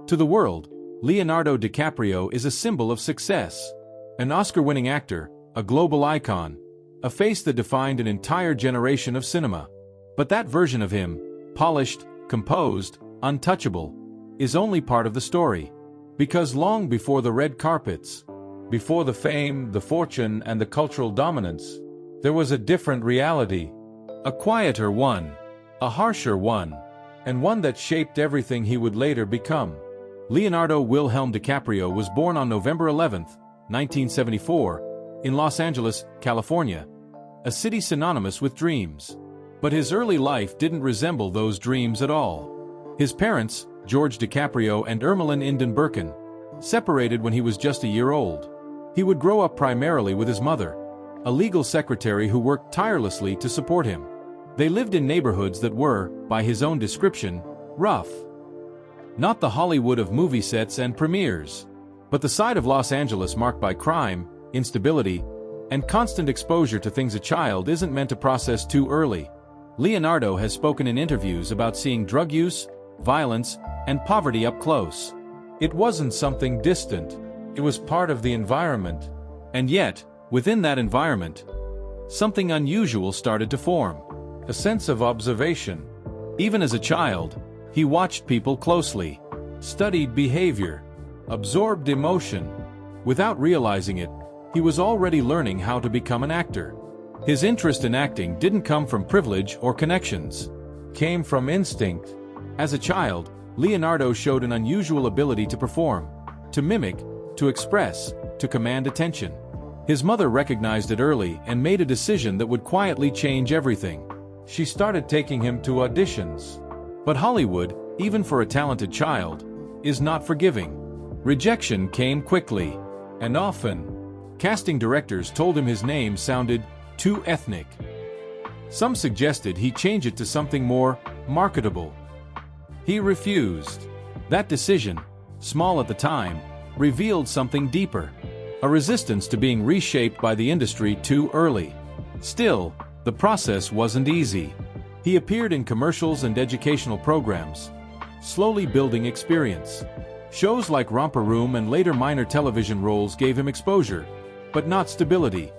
To the world, Leonardo DiCaprio is a symbol of success. An Oscar-winning actor, a global icon, a face that defined an entire generation of cinema. But that version of him, polished, composed, untouchable, is only part of the story. Because long before the red carpets, before the fame, the fortune, and the cultural dominance, there was a different reality. A quieter one, a harsher one, and one that shaped everything he would later become. Leonardo Wilhelm DiCaprio was born on November 11, 1974, in Los Angeles, California, a city synonymous with dreams. But his early life didn't resemble those dreams at all. His parents, George DiCaprio and Ermeline Inden Birkin, separated when he was just a year old. He would grow up primarily with his mother, a legal secretary who worked tirelessly to support him. They lived in neighborhoods that were, by his own description, rough. Not the Hollywood of movie sets and premieres, but the side of Los Angeles marked by crime, instability, and constant exposure to things a child isn't meant to process too early. Leonardo has spoken in interviews about seeing drug use, violence, and poverty up close. It wasn't something distant. It was part of the environment. And yet, within that environment, something unusual started to form. A sense of observation. Even as a child, he watched people closely, studied behavior, absorbed emotion. Without realizing it, he was already learning how to become an actor. His interest in acting didn't come from privilege or connections. It came from instinct. As a child, Leonardo showed an unusual ability to perform, to mimic, to express, to command attention. His mother recognized it early and made a decision that would quietly change everything. She started taking him to auditions. But Hollywood, even for a talented child, is not forgiving. Rejection came quickly, and often. Casting directors told him his name sounded too ethnic. Some suggested he change it to something more marketable. He refused. That decision, small at the time, revealed something deeper. A resistance to being reshaped by the industry too early. Still, the process wasn't easy. He appeared in commercials and educational programs, slowly building experience. Shows like Romper Room and later minor television roles gave him exposure, but not stability.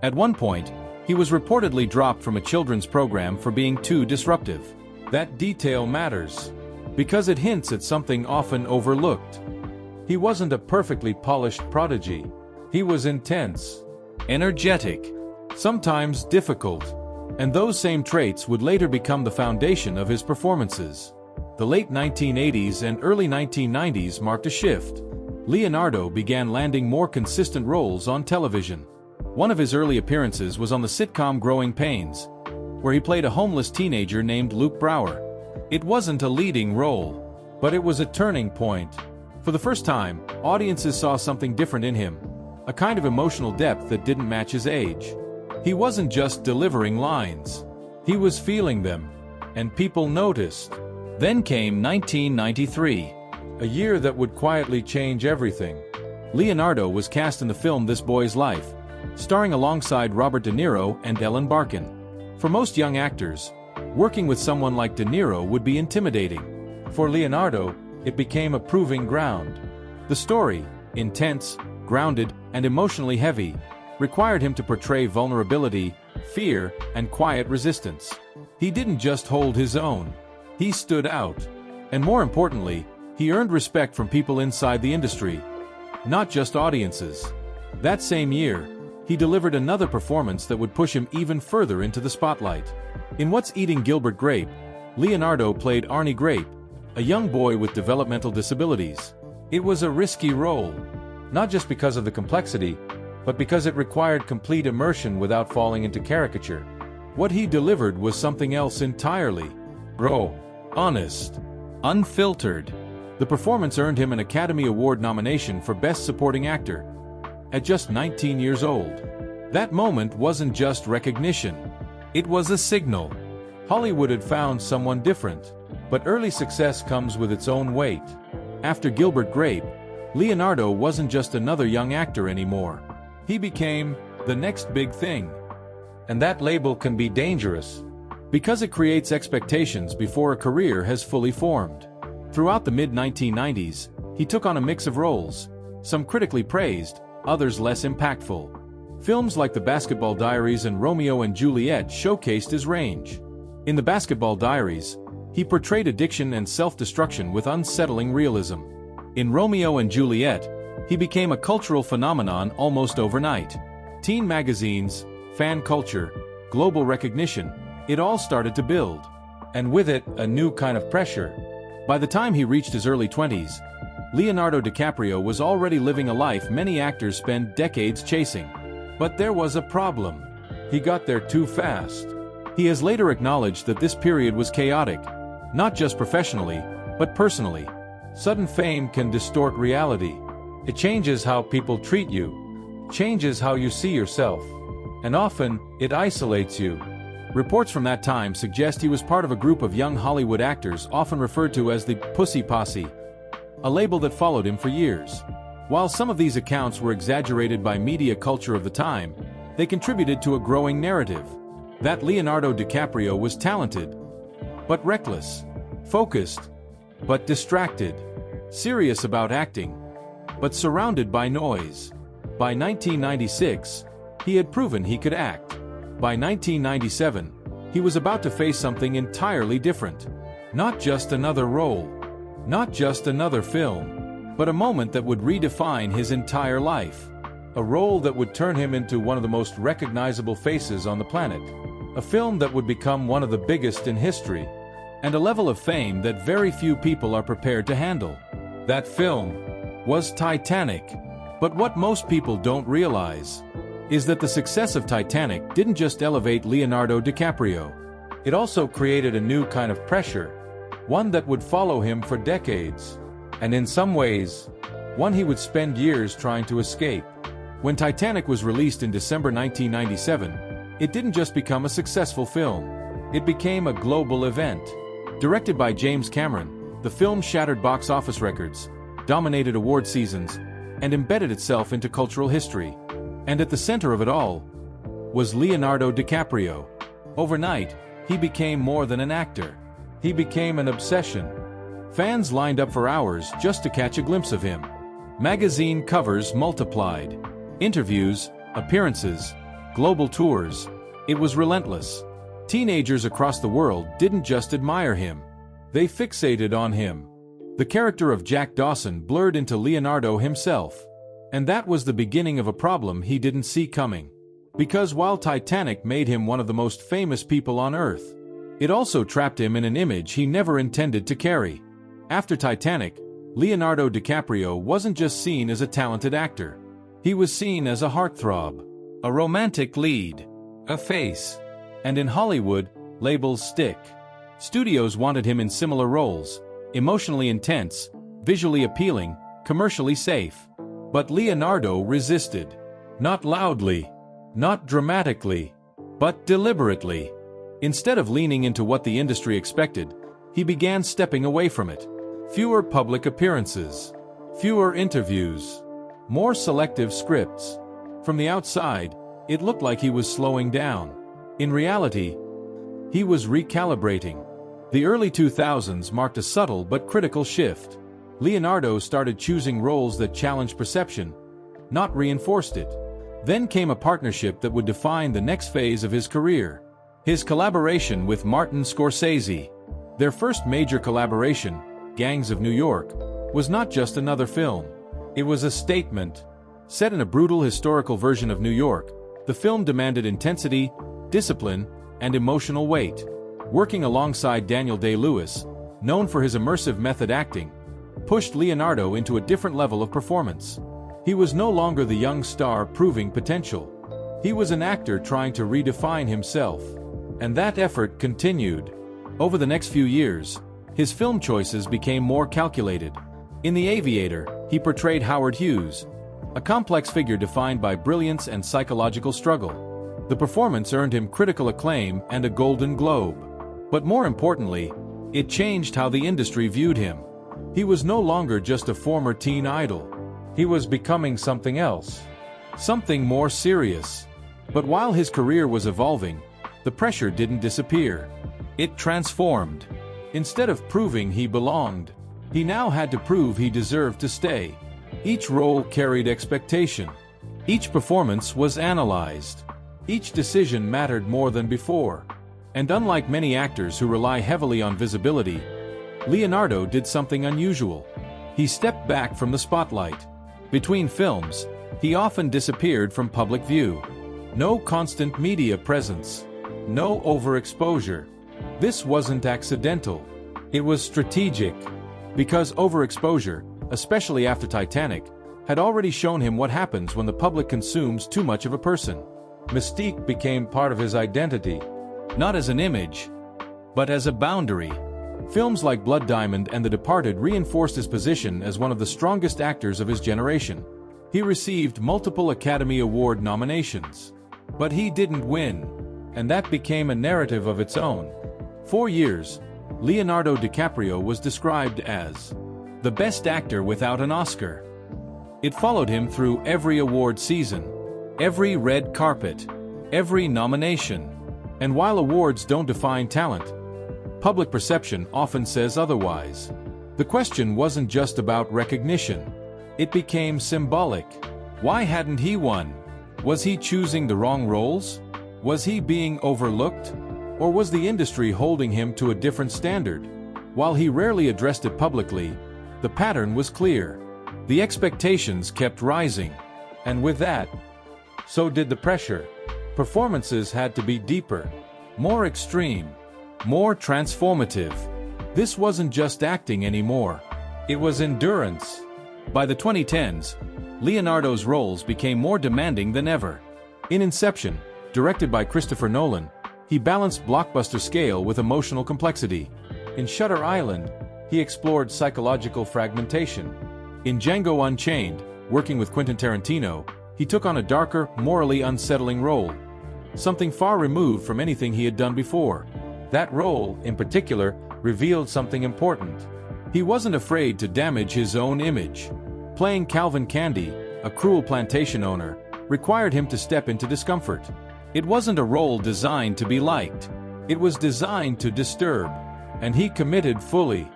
At one point, he was reportedly dropped from a children's program for being too disruptive. That detail matters, because it hints at something often overlooked. He wasn't a perfectly polished prodigy. He was intense, energetic, sometimes difficult, and those same traits would later become the foundation of his performances. The late 1980s and early 1990s marked a shift. Leonardo began landing more consistent roles on television. One of his early appearances was on the sitcom Growing Pains, where he played a homeless teenager named Luke Brower. It wasn't a leading role, but it was a turning point. For the first time, audiences saw something different in him, a kind of emotional depth that didn't match his age. He wasn't just delivering lines. He was feeling them, and people noticed. Then came 1993, a year that would quietly change everything. Leonardo was cast in the film This Boy's Life, starring alongside Robert De Niro and Ellen Barkin. For most young actors, working with someone like De Niro would be intimidating. For Leonardo, it became a proving ground. The story, intense, grounded, and emotionally heavy, required him to portray vulnerability, fear, and quiet resistance. He didn't just hold his own. He stood out. And more importantly, he earned respect from people inside the industry, not just audiences. That same year, he delivered another performance that would push him even further into the spotlight. In What's Eating Gilbert Grape, Leonardo played Arnie Grape, a young boy with developmental disabilities. It was a risky role, not just because of the complexity, but because it required complete immersion without falling into caricature. What he delivered was something else entirely. Raw, honest, unfiltered. The performance earned him an Academy Award nomination for Best Supporting Actor at just 19 years old. That moment wasn't just recognition. It was a signal. Hollywood had found someone different. But early success comes with its own weight. After Gilbert Grape, Leonardo wasn't just another young actor anymore. He became the next big thing. And that label can be dangerous, because it creates expectations before a career has fully formed. Throughout the mid-1990s, He took on a mix of roles, some critically praised, others less impactful. Films like The Basketball Diaries and Romeo and Juliet showcased his range. In The Basketball Diaries, he portrayed addiction and self-destruction with unsettling realism. In Romeo and Juliet, he became a cultural phenomenon almost overnight. Teen magazines, fan culture, global recognition, it all started to build. And with it, a new kind of pressure. By the time he reached his early 20s, Leonardo DiCaprio was already living a life many actors spend decades chasing. But there was a problem. He got there too fast. He has later acknowledged that this period was chaotic, not just professionally, but personally. Sudden fame can distort reality. It changes how people treat you, changes how you see yourself, and often, it isolates you. Reports from that time suggest he was part of a group of young Hollywood actors often referred to as the Pussy Posse, a label that followed him for years. While some of these accounts were exaggerated by media culture of the time, they contributed to a growing narrative that Leonardo DiCaprio was talented, but reckless, focused, but distracted, serious about acting, but surrounded by noise. By 1996, he had proven he could act. By 1997, he was about to face something entirely different. Not just another role, not just another film, but a moment that would redefine his entire life. A role that would turn him into one of the most recognizable faces on the planet. A film that would become one of the biggest in history. And a level of fame that very few people are prepared to handle. That film was Titanic. But what most people don't realize is that the success of Titanic didn't just elevate Leonardo DiCaprio. It also created a new kind of pressure, one that would follow him for decades. And in some ways, one he would spend years trying to escape. When Titanic was released in December 1997, it didn't just become a successful film. It became a global event. Directed by James Cameron, the film shattered box office records, dominated award seasons, and embedded itself into cultural history. And at the center of it all was Leonardo DiCaprio. Overnight, he became more than an actor. He became an obsession. Fans lined up for hours just to catch a glimpse of him. Magazine covers multiplied. Interviews, appearances, global tours. It was relentless. Teenagers across the world didn't just admire him. They fixated on him. The character of Jack Dawson blurred into Leonardo himself. And that was the beginning of a problem he didn't see coming. Because while Titanic made him one of the most famous people on Earth, it also trapped him in an image he never intended to carry. After Titanic, Leonardo DiCaprio wasn't just seen as a talented actor. He was seen as a heartthrob, a romantic lead, a face. And in Hollywood, labels stick. Studios wanted him in similar roles, emotionally intense, visually appealing, commercially safe. But Leonardo resisted. Not loudly, not dramatically, but deliberately. Instead of leaning into what the industry expected, he began stepping away from it. Fewer public appearances, fewer interviews, more selective scripts. From the outside, it looked like he was slowing down. In reality, he was recalibrating. The early 2000s marked a subtle but critical shift. Leonardo started choosing roles that challenged perception, not reinforced it. Then came a partnership that would define the next phase of his career. His collaboration with Martin Scorsese. Their first major collaboration, Gangs of New York, was not just another film. It was a statement. Set in a brutal historical version of New York, the film demanded intensity, discipline, and emotional weight. Working alongside Daniel Day-Lewis, known for his immersive method acting, pushed Leonardo into a different level of performance. He was no longer the young star proving potential. He was an actor trying to redefine himself. And that effort continued. Over the next few years, his film choices became more calculated. In The Aviator, he portrayed Howard Hughes, a complex figure defined by brilliance and psychological struggle. The performance earned him critical acclaim and a Golden Globe. But more importantly, it changed how the industry viewed him. He was no longer just a former teen idol. He was becoming something else. Something more serious. But while his career was evolving, the pressure didn't disappear. It transformed. Instead of proving he belonged, He now had to prove he deserved to stay. Each role carried expectation. Each performance was analyzed. Each decision mattered more than before. And unlike many actors who rely heavily on visibility, Leonardo did something unusual. He stepped back from the spotlight. Between films, he often disappeared from public view. No constant media presence. No overexposure. This wasn't accidental. It was strategic. Because overexposure, especially after Titanic, had already shown him what happens when the public consumes too much of a person. Mystique became part of his identity, not as an image, but as a boundary. Films like Blood Diamond and The Departed reinforced his position as one of the strongest actors of his generation. He received multiple Academy Award nominations. But he didn't win, and that became a narrative of its own. For years, Leonardo DiCaprio was described as the best actor without an Oscar. It followed him through every award season, every red carpet, every nomination. And while awards don't define talent, public perception often says otherwise. The question wasn't just about recognition. It became symbolic. Why hadn't he won? Was he choosing the wrong roles? Was he being overlooked? Or was the industry holding him to a different standard? While he rarely addressed it publicly, the pattern was clear. The expectations kept rising. And with that, so did the pressure. Performances had to be deeper, more extreme, more transformative. This wasn't just acting anymore. It was endurance. By the 2010s, Leonardo's roles became more demanding than ever. In Inception, directed by Christopher Nolan, he balanced blockbuster scale with emotional complexity. In Shutter Island, he explored psychological fragmentation. In Django Unchained, working with Quentin Tarantino, he took on a darker, morally unsettling role. Something far removed from anything he had done before. That role, in particular, revealed something important. He wasn't afraid to damage his own image. Playing Calvin Candy, a cruel plantation owner, required him to step into discomfort. It wasn't a role designed to be liked. It was designed to disturb. And he committed fully.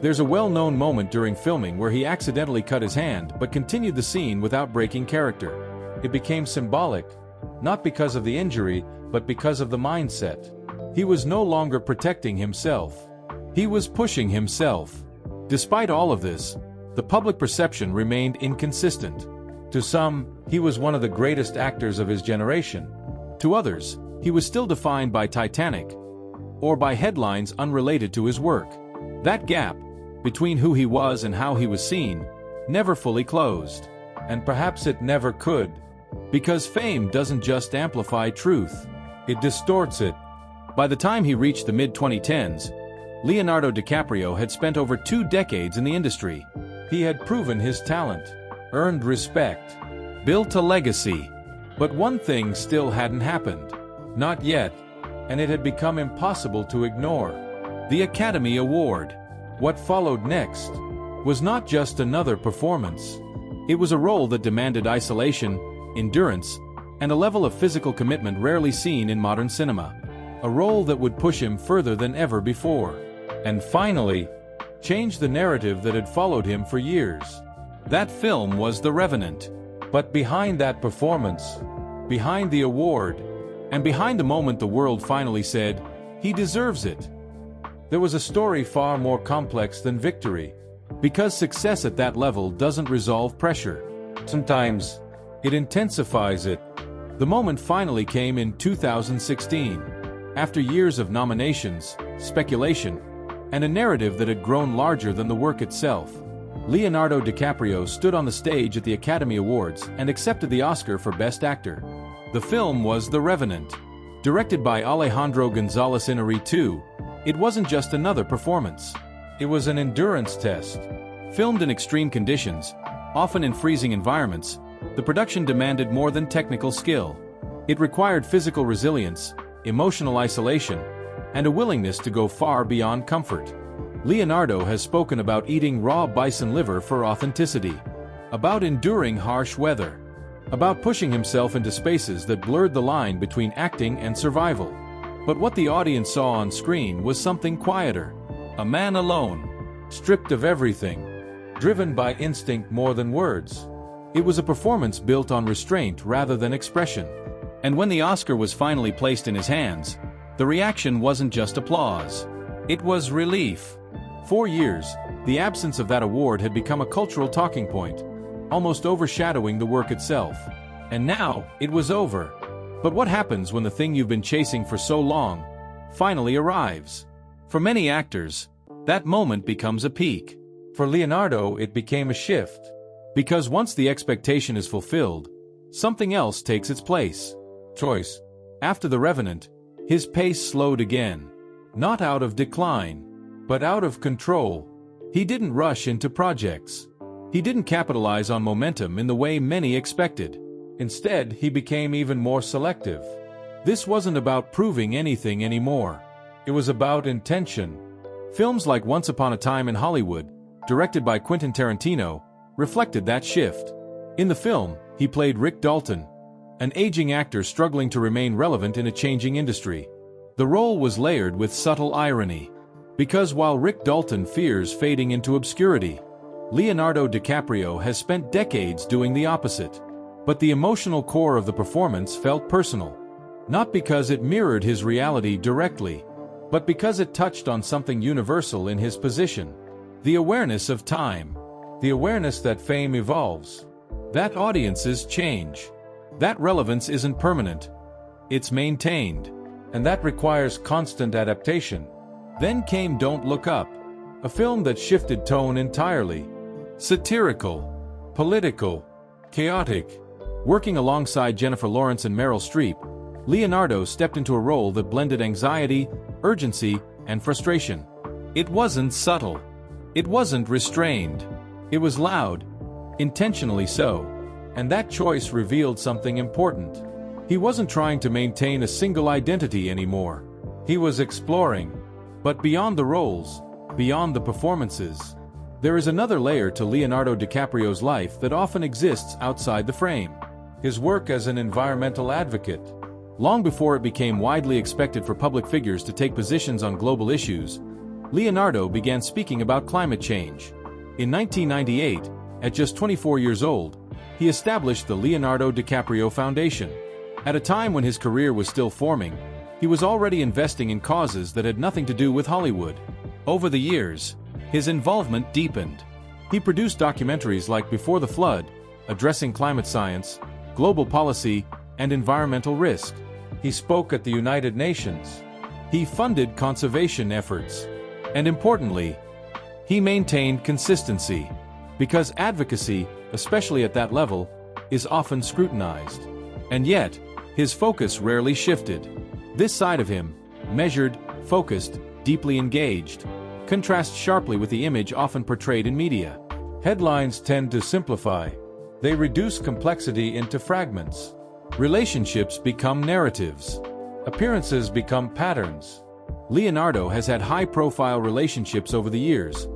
There's a well-known moment during filming where he accidentally cut his hand but continued the scene without breaking character. It became symbolic, not because of the injury, but because of the mindset. He was no longer protecting himself. He was pushing himself. Despite all of this, the public perception remained inconsistent. To some, he was one of the greatest actors of his generation. To others, he was still defined by Titanic, or by headlines unrelated to his work. That gap, between who he was and how he was seen, never fully closed. And perhaps it never could. Because fame doesn't just amplify truth, it distorts it. By the time he reached the mid-2010s, Leonardo DiCaprio had spent over 2 decades in the industry. He had proven his talent, earned respect, built a legacy. But one thing still hadn't happened. Not yet. And it had become impossible to ignore. The Academy Award. What followed next was not just another performance. It was a role that demanded isolation, endurance, and a level of physical commitment rarely seen in modern cinema. A role that would push him further than ever before. And finally, change the narrative that had followed him for years. That film was The Revenant. But behind that performance, behind the award, and behind the moment the world finally said, he deserves it, there was a story far more complex than victory. Because success at that level doesn't resolve pressure. Sometimes, it intensifies it. The moment finally came in 2016. After years of nominations, speculation, and a narrative that had grown larger than the work itself, Leonardo DiCaprio stood on the stage at the Academy Awards and accepted the Oscar for Best Actor. The film was The Revenant. Directed by Alejandro González Iñárritu, it wasn't just another performance. It was an endurance test. Filmed in extreme conditions, often in freezing environments, the production demanded more than technical skill. It required physical resilience, emotional isolation, and a willingness to go far beyond comfort. Leonardo has spoken about eating raw bison liver for authenticity, about enduring harsh weather, about pushing himself into spaces that blurred the line between acting and survival. But what the audience saw on screen was something quieter. A man alone, stripped of everything, driven by instinct more than words. It was a performance built on restraint rather than expression. And when the Oscar was finally placed in his hands, the reaction wasn't just applause. It was relief. For years, the absence of that award had become a cultural talking point, almost overshadowing the work itself. And now, it was over. But what happens when the thing you've been chasing for so long finally arrives? For many actors, that moment becomes a peak. For Leonardo, it became a shift. Because once the expectation is fulfilled, something else takes its place. Choice. After The Revenant, his pace slowed again. Not out of decline, but out of control. He didn't rush into projects. He didn't capitalize on momentum in the way many expected. Instead, he became even more selective. This wasn't about proving anything anymore. It was about intention. Films like Once Upon a Time in Hollywood, directed by Quentin Tarantino, reflected that shift. In the film, he played Rick Dalton, an aging actor struggling to remain relevant in a changing industry. The role was layered with subtle irony. Because while Rick Dalton fears fading into obscurity, Leonardo DiCaprio has spent decades doing the opposite. But the emotional core of the performance felt personal. Not because it mirrored his reality directly, but because it touched on something universal in his position. The awareness of time. The awareness that fame evolves. That audiences change. That relevance isn't permanent. It's maintained. And that requires constant adaptation. Then came Don't Look Up, a film that shifted tone entirely. Satirical, political, chaotic. Working alongside Jennifer Lawrence and Meryl Streep, Leonardo stepped into a role that blended anxiety, urgency, and frustration. It wasn't subtle. It wasn't restrained. It was loud, intentionally so. And that choice revealed something important. He wasn't trying to maintain a single identity anymore. He was exploring. But beyond the roles, beyond the performances, there is another layer to Leonardo DiCaprio's life that often exists outside the frame. His work as an environmental advocate. Long before it became widely expected for public figures to take positions on global issues, Leonardo began speaking about climate change. In 1998, at just 24 years old, he established the Leonardo DiCaprio Foundation. At a time when his career was still forming, he was already investing in causes that had nothing to do with Hollywood. Over the years, his involvement deepened. He produced documentaries like Before the Flood, addressing climate science, global policy, and environmental risk. He spoke at the United Nations. He funded conservation efforts. And importantly, he maintained consistency. Because advocacy, especially at that level, is often scrutinized. And yet, his focus rarely shifted. This side of him, measured, focused, deeply engaged, contrasts sharply with the image often portrayed in media. Headlines tend to simplify. They reduce complexity into fragments. Relationships become narratives. Appearances become patterns. Leonardo has had high-profile relationships over the years,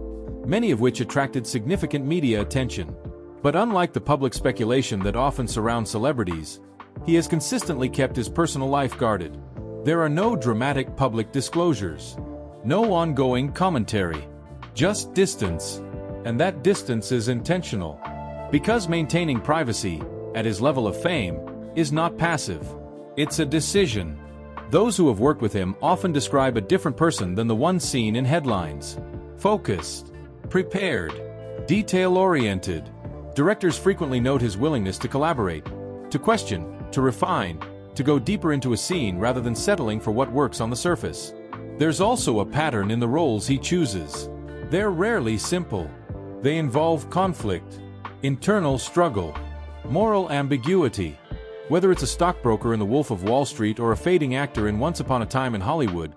many of which attracted significant media attention. But unlike the public speculation that often surrounds celebrities, he has consistently kept his personal life guarded. There are no dramatic public disclosures. No ongoing commentary. Just distance. And that distance is intentional. Because maintaining privacy, at his level of fame, is not passive. It's a decision. Those who have worked with him often describe a different person than the one seen in headlines. Focused. Prepared. Detail-oriented. Directors frequently note his willingness to collaborate, to question, to refine, to go deeper into a scene rather than settling for what works on the surface. There's also a pattern in the roles he chooses. They're rarely simple. They involve conflict, internal struggle, moral ambiguity. Whether it's a stockbroker in The Wolf of Wall Street or a fading actor in Once Upon a Time in Hollywood,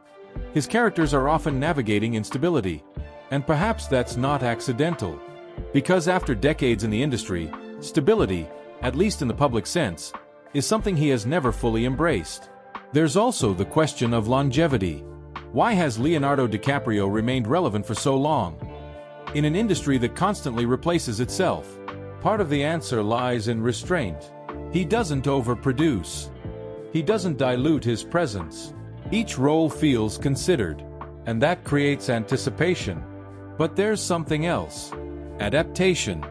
his characters are often navigating instability. And perhaps that's not accidental. Because after decades in the industry, stability, at least in the public sense, is something he has never fully embraced. There's also the question of longevity. Why has Leonardo DiCaprio remained relevant for so long? In an industry that constantly replaces itself, part of the answer lies in restraint. He doesn't overproduce. He doesn't dilute his presence. Each role feels considered, and that creates anticipation. But there's something else. Adaptation.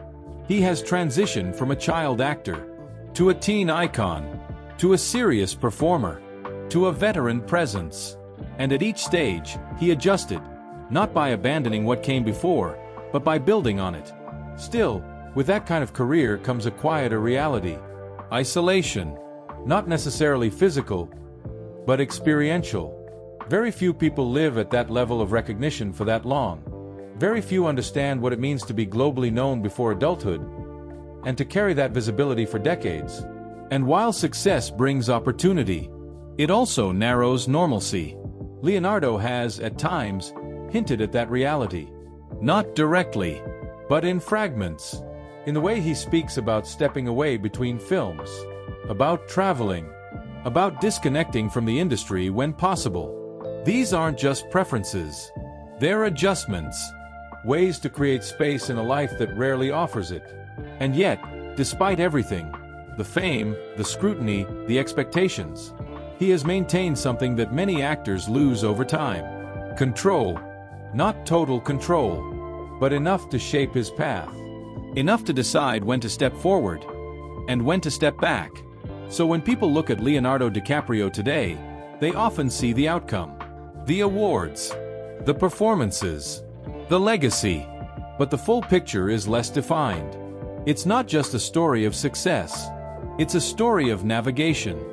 He has transitioned from a child actor to a teen icon, to a serious performer, to a veteran presence. And at each stage, he adjusted, not by abandoning what came before, but by building on it. Still, with that kind of career comes a quieter reality. Isolation. Not necessarily physical, but experiential. Very few people live at that level of recognition for that long. Very few understand what it means to be globally known before adulthood, and to carry that visibility for decades. And while success brings opportunity, it also narrows normalcy. Leonardo has, at times, hinted at that reality. Not directly, but in fragments. In the way he speaks about stepping away between films, about traveling, about disconnecting from the industry when possible. These aren't just preferences. They're adjustments, ways to create space in a life that rarely offers it. And yet, despite everything, the fame, the scrutiny, the expectations, he has maintained something that many actors lose over time. Control. Not total control, but enough to shape his path. Enough to decide when to step forward, and when to step back. So when people look at Leonardo DiCaprio today, they often see the outcome. The awards, the performances, the legacy. But the full picture is less defined. It's not just a story of success. It's a story of navigation,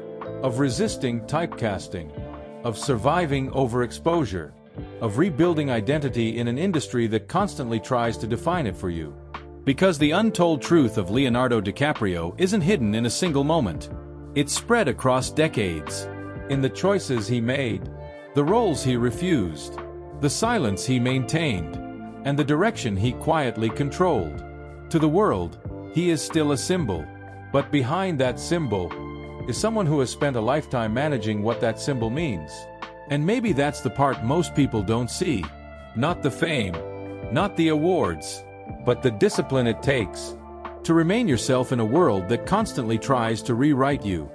of resisting typecasting, of surviving overexposure, of rebuilding identity in an industry that constantly tries to define it for you. Because the untold truth of Leonardo DiCaprio isn't hidden in a single moment. It's spread across decades. In the choices he made, the roles he refused, the silence he maintained, and the direction he quietly controlled. To the world, he is still a symbol. But behind that symbol is someone who has spent a lifetime managing what that symbol means. And maybe that's the part most people don't see. Not the fame, not the awards, but the discipline it takes to remain yourself in a world that constantly tries to rewrite you.